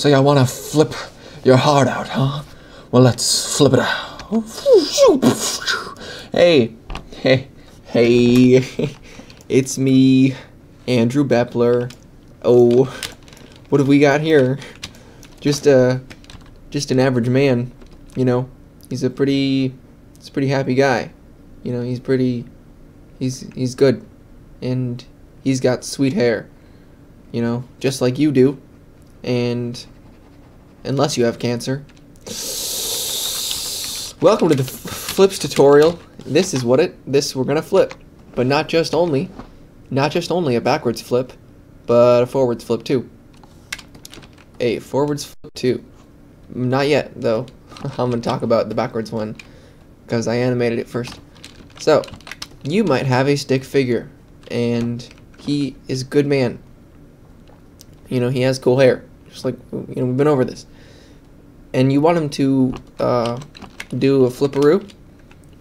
So you want to flip your heart out, huh? Well, let's flip it out. Hey, hey, it's me, Andrew Bepler. Oh, what have we got here? Just an average man, you know. He's a pretty happy guy. You know, he's good, and he's got sweet hair, you know, just like you do, and unless you have cancer. Welcome to the flips tutorial. This is we're gonna flip, but not just only a backwards flip, but a forwards flip too. A forwards flip too. Not yet though. I'm gonna talk about the backwards one because I animated it first. So, you might have a stick figure, and he is a good man. You know, he has cool hair, just like, you know, we've been over this. And you want him to do a flipperoo,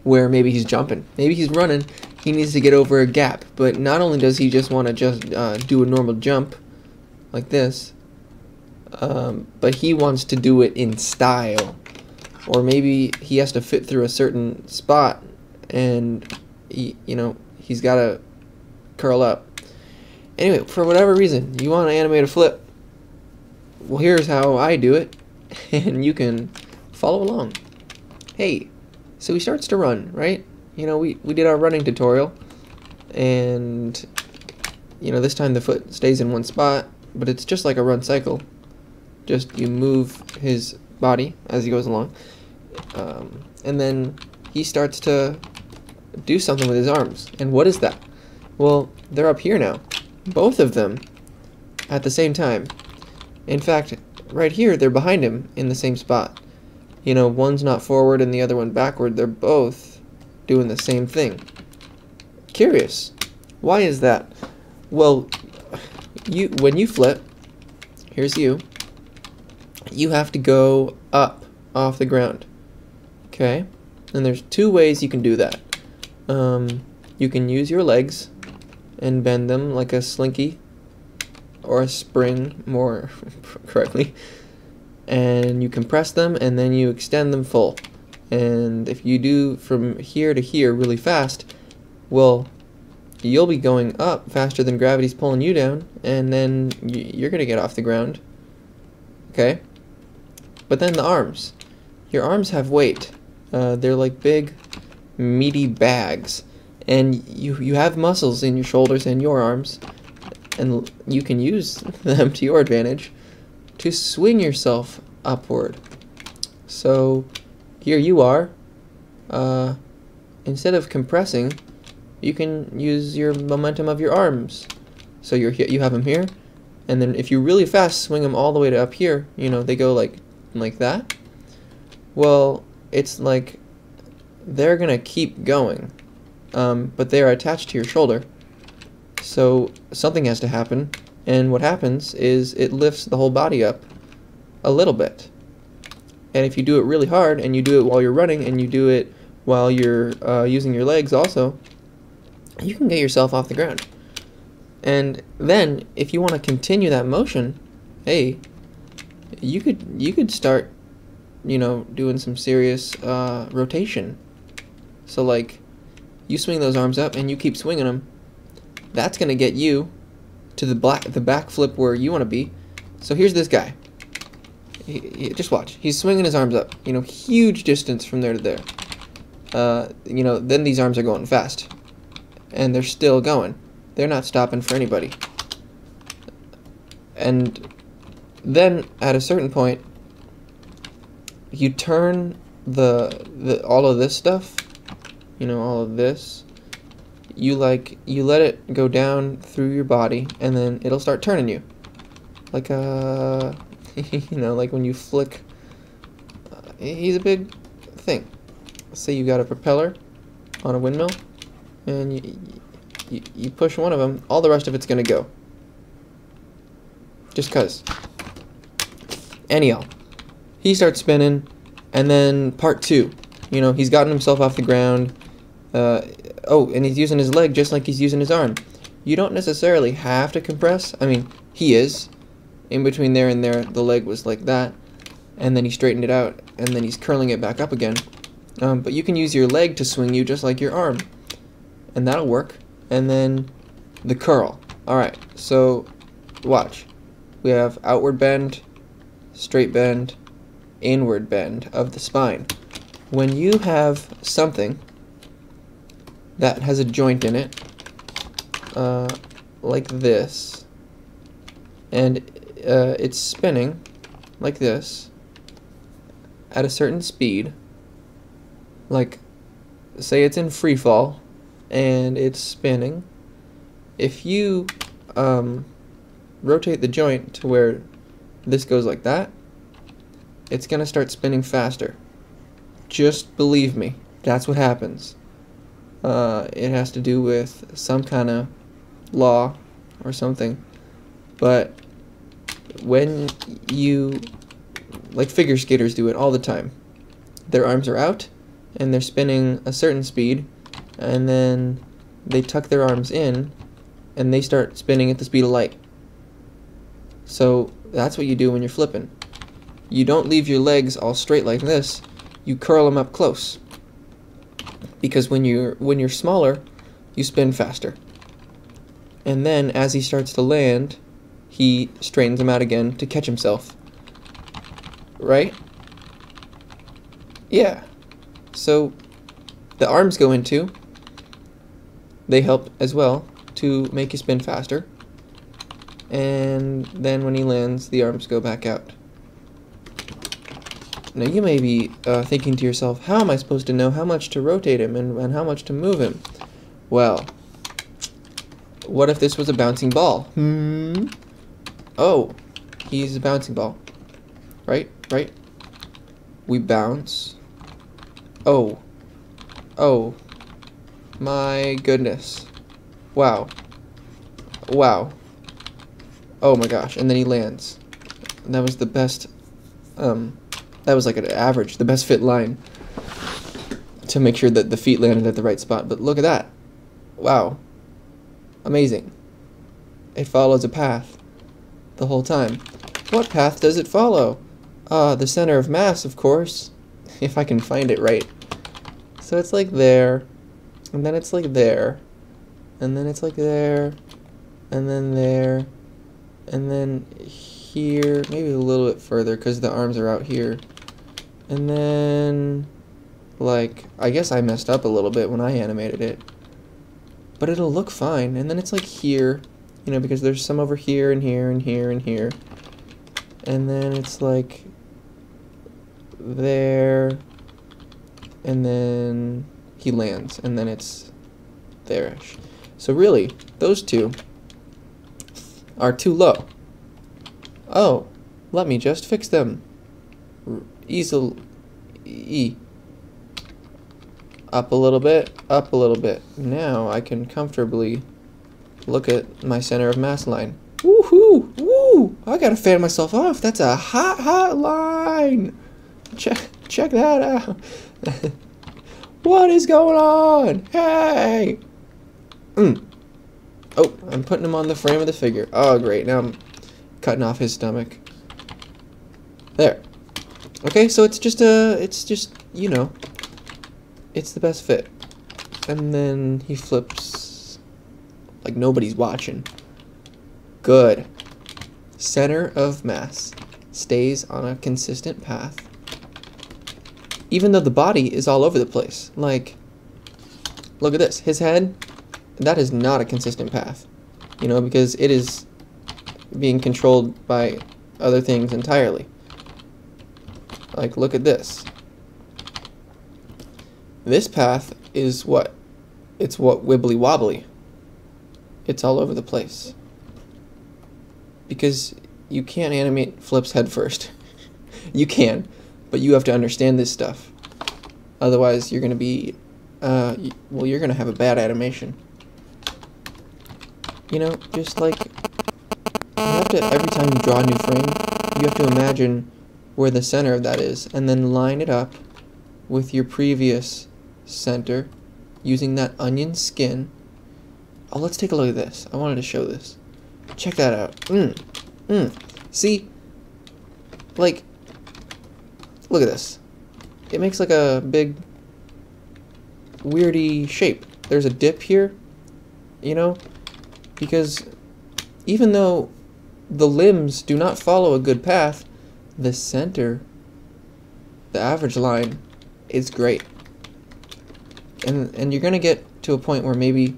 where maybe he's jumping, maybe he's running, he needs to get over a gap. But not only does he just want to do a normal jump, like this, but he wants to do it in style. Or maybe he has to fit through a certain spot, and he's got to curl up. Anyway, for whatever reason, you want to animate a flip. Well, here's how I do it, and you can follow along. Hey, so he starts to run, right? You know, we did our running tutorial, and you know, this time the foot stays in one spot, but it's just like a run cycle. Just you move his body as he goes along, and then he starts to do something with his arms. And what is that? Well, they're up here now, both of them at the same time. In fact, right here they're behind him in the same spot. You know, one's not forward and the other one backward. They're both doing the same thing. Curious, why is that? Well, when you flip, here's you have to go up off the ground. Okay? And there's two ways you can do that. You can use your legs and bend them like a slinky or a spring, more correctly, and you compress them and then you extend them full. And if you do from here to here really fast, well, you'll be going up faster than gravity's pulling you down, and then you're gonna get off the ground. Okay? But then the arms. Your arms have weight. They're like big, meaty bags. And you have muscles in your shoulders and your arms. And you can use them to your advantage to swing yourself upward. So, here you are. Instead of compressing, you can use your momentum of your arms. So you have them here. And then if you really fast swing them all the way to up here, you know, they go like that. Well, it's like they're gonna keep going, but they're attached to your shoulder. So something has to happen, and what happens is it lifts the whole body up a little bit. And if you do it really hard, and you do it while you're running, and you do it while you're using your legs also, you can get yourself off the ground. And then, if you want to continue that motion, hey, you could start, you know, doing some serious rotation. So like, you swing those arms up and you keep swinging them. That's gonna get you to the back flip where you want to be. So here's this guy. Just watch. He's swinging his arms up. You know, huge distance from there to there. You know, then these arms are going fast, and they're still going. They're not stopping for anybody. And then at a certain point, you turn all of this stuff, you know, all of this, you let it go down through your body, and then it'll start turning you. Like you know, like when you flick, he's a big thing. Say you got a propeller on a windmill, and you push one of them, all the rest of it's gonna go. Just cause. Anyhow, he starts spinning, and then part two. You know, he's gotten himself off the ground. Oh, and he's using his leg just like he's using his arm. You don't necessarily have to compress. I mean, he is. in between there and there, the leg was like that, and then he straightened it out, and then he's curling it back up again. But you can use your leg to swing you just like your arm, and that'll work. And then the curl. Alright, so watch. We have outward bend, straight bend, inward bend of the spine. When you have something that has a joint in it, like this, and it's spinning like this at a certain speed, like say it's in free fall and it's spinning, if you rotate the joint to where this goes like that, it's gonna start spinning faster. Just believe me, that's what happens. It has to do with some kind of law or something, but when you, like figure skaters do it all the time, their arms are out and they're spinning a certain speed, and then they tuck their arms in and they start spinning at the speed of light. So that's what you do when you're flipping. You don't leave your legs all straight like this, you curl them up close, because when you're smaller, you spin faster. And then as he starts to land, he straightens them out again to catch himself. Right? Yeah. So the arms go in too. They help as well to make you spin faster. And then when he lands, the arms go back out. Now you may be thinking to yourself, how am I supposed to know how much to rotate him and how much to move him? Well, what if this was a bouncing ball? Oh, he's a bouncing ball. Right? We bounce. Oh. My goodness. Wow. Oh my gosh, and then he lands. And that was the best, that was like an average, the best fit line to make sure that the feet landed at the right spot. But look at that. Wow. Amazing. It follows a path the whole time. What path does it follow? The center of mass, of course. If I can find it right. So it's like there, and then it's like there, and then it's like there, and then there, and then here, maybe a little bit further because the arms are out here. And then, like, I guess I messed up a little bit when I animated it, but it'll look fine. And then it's like here, you know, because there's some over here and here and here and here. And then it's like there, and then he lands, and then it's there-ish. So really, those two are too low. Oh, let me just fix them. Easily. Up a little bit, up a little bit. Now I can comfortably look at my center of mass line. Woohoo! Woo! I gotta fan myself off. That's a hot line. Check that out. What is going on? Hey! Oh, I'm putting him on the frame of the figure. Oh, great. Now I'm cutting off his stomach. There. Okay, so it's just, you know, it's the best fit. And then he flips like nobody's watching. Good. Center of mass stays on a consistent path, even though the body is all over the place. Like, look at this. His head, that is not a consistent path, you know, because it is being controlled by other things entirely. Like, look at this. This path is what? It's what wibbly wobbly. It's all over the place. Because you can't animate flips head first. You can, but you have to understand this stuff. Otherwise, you're going to be, well, you're going to have a bad animation. You know, just like, you have to, every time you draw a new frame, you have to imagine where the center of that is, and then line it up with your previous center using that onion skin. Oh, let's take a look at this. I wanted to show this. Check that out. See? Like, look at this. It makes like a big weirdy shape. There's a dip here, you know? Because even though the limbs do not follow a good path, the center, the average line, is great. And you're going to get to a point where maybe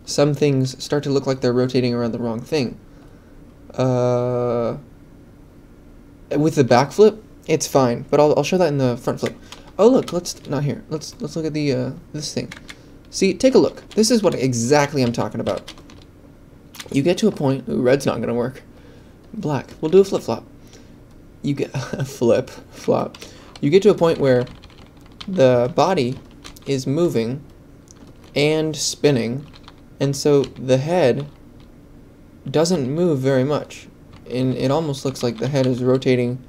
some things start to look like they're rotating around the wrong thing. With the back flip, it's fine, but I'll show that in the front flip. Oh look, not here. Let's look at the this thing. See, take a look. This is what exactly I'm talking about. You get to a point. Ooh, red's not gonna work. Black. We'll do a flip flop. You get a flip flop. You get to a point where the body is moving and spinning, and so the head doesn't move very much, and it almost looks like the head is rotating,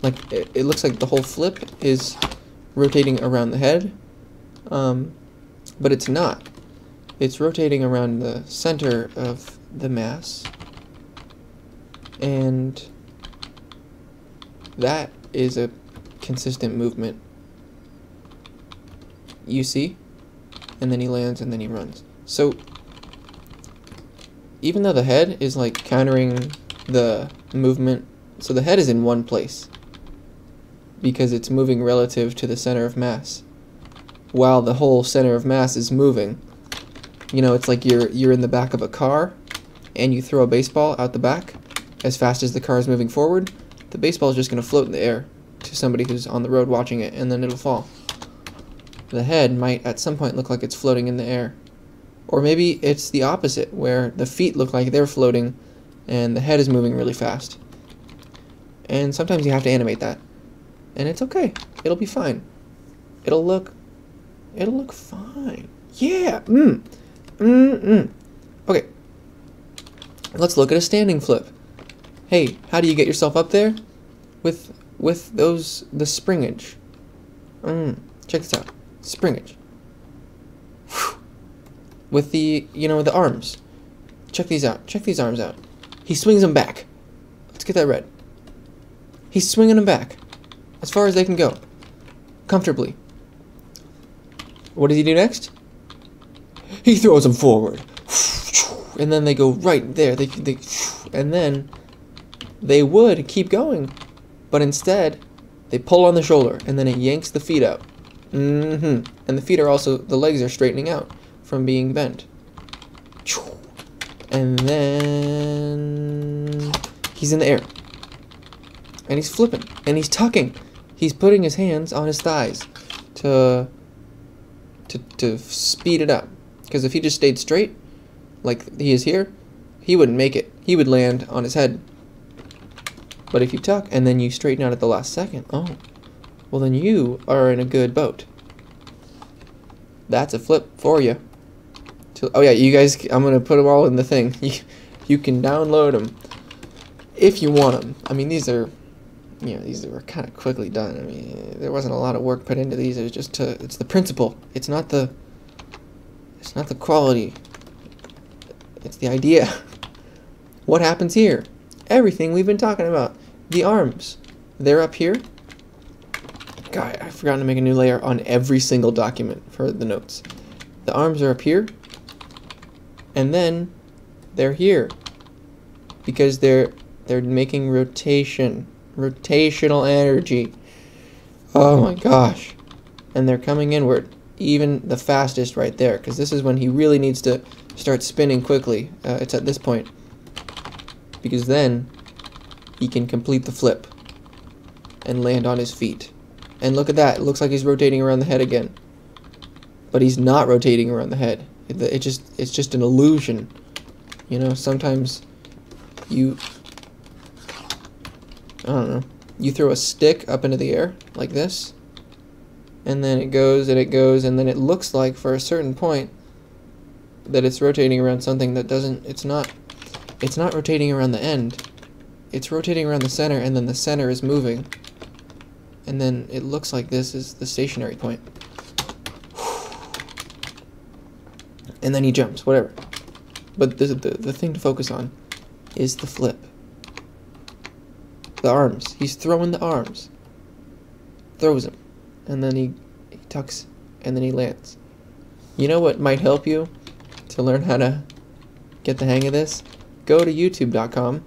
like it looks like the whole flip is rotating around the head, but it's not. It's rotating around the center of the mass, and that is a consistent movement. You see? And then he lands and then he runs. So even though the head is like countering the movement, so the head is in one place because it's moving relative to the center of mass, while the whole center of mass is moving. You know, it's like you're in the back of a car and you throw a baseball out the back as fast as the car is moving forward. The baseball is just going to float in the air to somebody who's on the road watching it, and then it'll fall. The head might at some point look like it's floating in the air. Or maybe it's the opposite, where the feet look like they're floating and the head is moving really fast. And sometimes you have to animate that. And it's okay. It'll be fine. It'll look fine. Yeah. Okay. Let's look at a standing flip. Hey, how do you get yourself up there? With the springage. Check this out. Springage. With the, the arms. Check these out. Check these arms out. He swings them back. Let's get that red. He's swinging them back. As far as they can go. Comfortably. What does he do next? He throws them forward. And then they go right there. And then they would keep going. But instead, they pull on the shoulder. And then it yanks the feet out. And the feet are also, the legs are straightening out from being bent. And then he's in the air. And he's flipping. And he's tucking. He's putting his hands on his thighs to speed it up. Because if he just stayed straight, like he is here, he wouldn't make it. He would land on his head. But if you tuck and then you straighten out at the last second, oh, well then you are in a good boat. That's a flip for you. Oh yeah, you guys, I'm going to put them all in the thing. You can download them if you want them. I mean, these are, these were kind of quickly done. I mean, there wasn't a lot of work put into these. It was just it's the principle. It's not the quality. It's the idea. What happens here? Everything we've been talking about. The arms, they're up here. God, I've forgotten to make a new layer on every single document for the notes. The arms are up here. And then they're here because they're making rotational energy. Oh my gosh. And they're coming inward, even the fastest right there, because this is when he really needs to start spinning quickly. It's at this point, because then he can complete the flip and land on his feet. And look at that, it looks like he's rotating around the head again, but he's not rotating around the head. It's just an illusion. Sometimes you throw a stick up into the air like this, and then it goes and it goes, and then it looks like for a certain point that it's rotating around something that doesn't. It's not rotating around the end. It's rotating around the center, and then the center is moving, and then it looks like this is the stationary point. And then he jumps, whatever. But the thing to focus on is the flip. The arms. He's throwing the arms. Throws them. And then he tucks, and then he lands. You know what might help you to learn how to get the hang of this? Go to youtube.com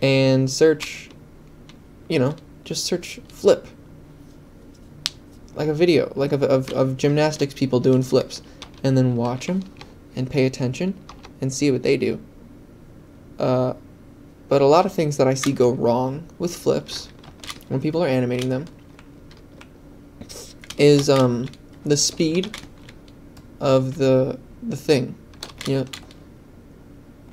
and search, just search flip. Like a video, like of gymnastics people doing flips. And then watch them and pay attention and see what they do. But a lot of things that I see go wrong with flips when people are animating them is the speed of the thing.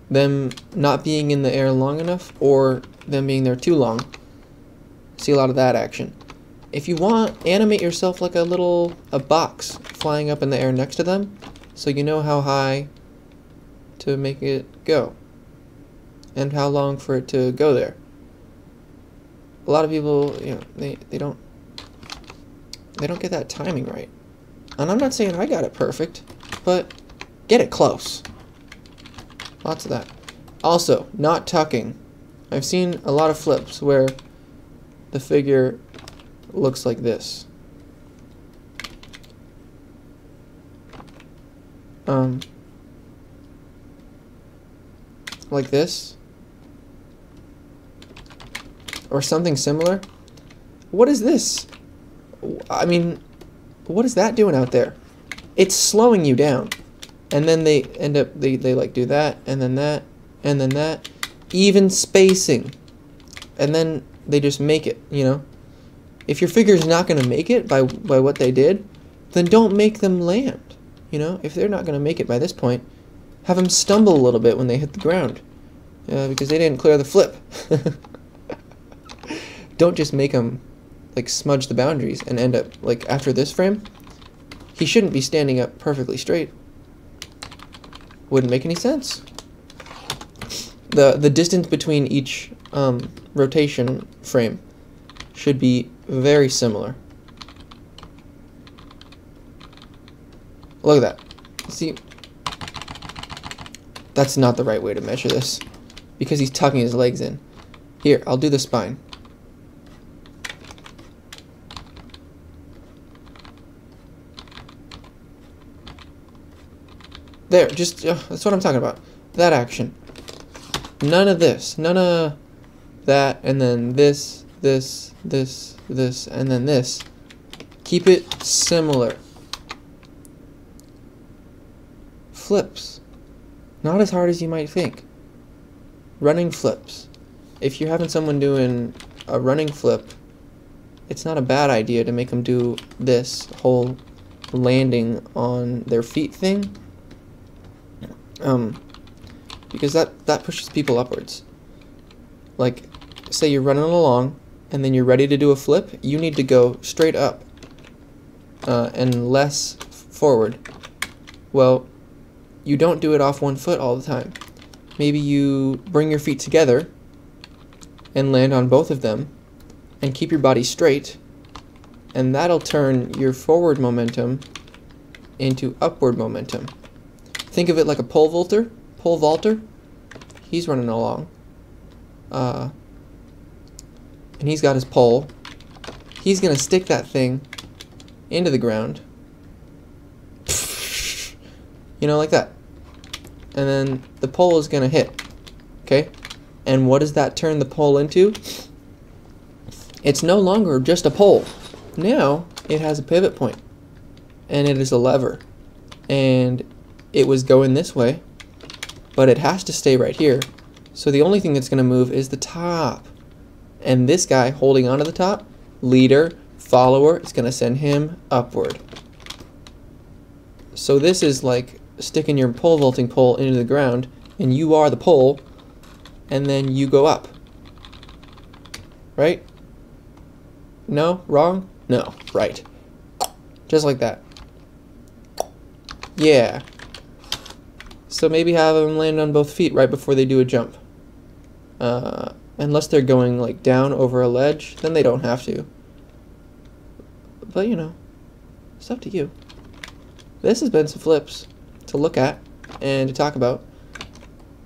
Them not being in the air long enough, or them being there too long. See a lot of that action. If you want, animate yourself like a box flying up in the air next to them, so you know how high to make it go and how long for it to go there. A lot of people, they don't get that timing right. And I'm not saying I got it perfect, but get it close. Lots of that. Also, not tucking. I've seen a lot of flips where the figure looks like this. Like this. Or something similar. What is this? I mean, what is that doing out there? It's slowing you down. And then they end up, they like do that, and then that, and then that. Even spacing. And then they just make it, If your figure's not going to make it by what they did, then don't make them land. If they're not going to make it by this point, have them stumble a little bit when they hit the ground. Because they didn't clear the flip. Don't just make them, smudge the boundaries and end up, after this frame, he shouldn't be standing up perfectly straight. Wouldn't make any sense. The distance between each rotation frame should be very similar. Look at that. See? That's not the right way to measure this, because he's tucking his legs in. Here, I'll do the spine. There, just, that's what I'm talking about. That action. None of this. None of that, and then this, and then this. Keep it similar. Flips. Not as hard as you might think. Running flips. If you're having someone doing a running flip, it's not a bad idea to make them do this whole landing on their feet thing. Because that pushes people upwards. Like, say you're running along, and then you're ready to do a flip, you need to go straight up, and less forward. Well, you don't do it off one foot all the time. Maybe you bring your feet together, and land on both of them, and keep your body straight, and that'll turn your forward momentum into upward momentum. Think of it like a pole vaulter. He's running along. And he's got his pole. He's going to stick that thing into the ground. Like that. And then the pole is going to hit. Okay? And what does that turn the pole into? It's no longer just a pole. Now, it has a pivot point. And it is a lever. And it was going this way, but it has to stay right here. So the only thing that's going to move is the top. And this guy holding onto the top, leader, follower, is going to send him upward. So this is like sticking your pole vaulting pole into the ground, and you are the pole, and then you go up. Right? No? Wrong? No. Right. Just like that. Yeah. So maybe have them land on both feet right before they do a jump. Unless they're going down over a ledge, then they don't have to. But it's up to you. This has been some flips to look at and to talk about.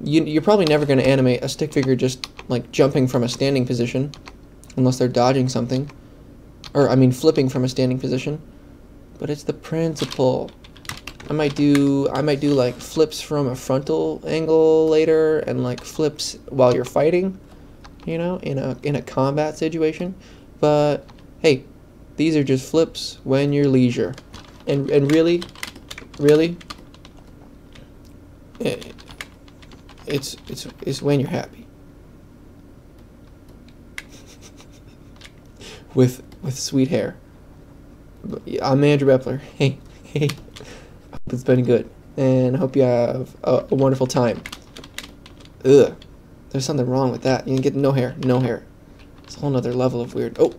You're probably never going to animate a stick figure just like jumping from a standing position, unless they're dodging something, or I mean flipping from a standing position. But it's the principle. I might do like flips from a frontal angle later, and like flips while you're fighting, you know, in a combat situation. But hey, these are just flips when you're leisure, and really, it's when you're happy. with sweet hair. I'm Andrew Bepler. Hey. Hope it's been good, and I hope you have a wonderful time. Ugh, there's something wrong with that. You can get no hair. It's a whole nother level of weird. Oh.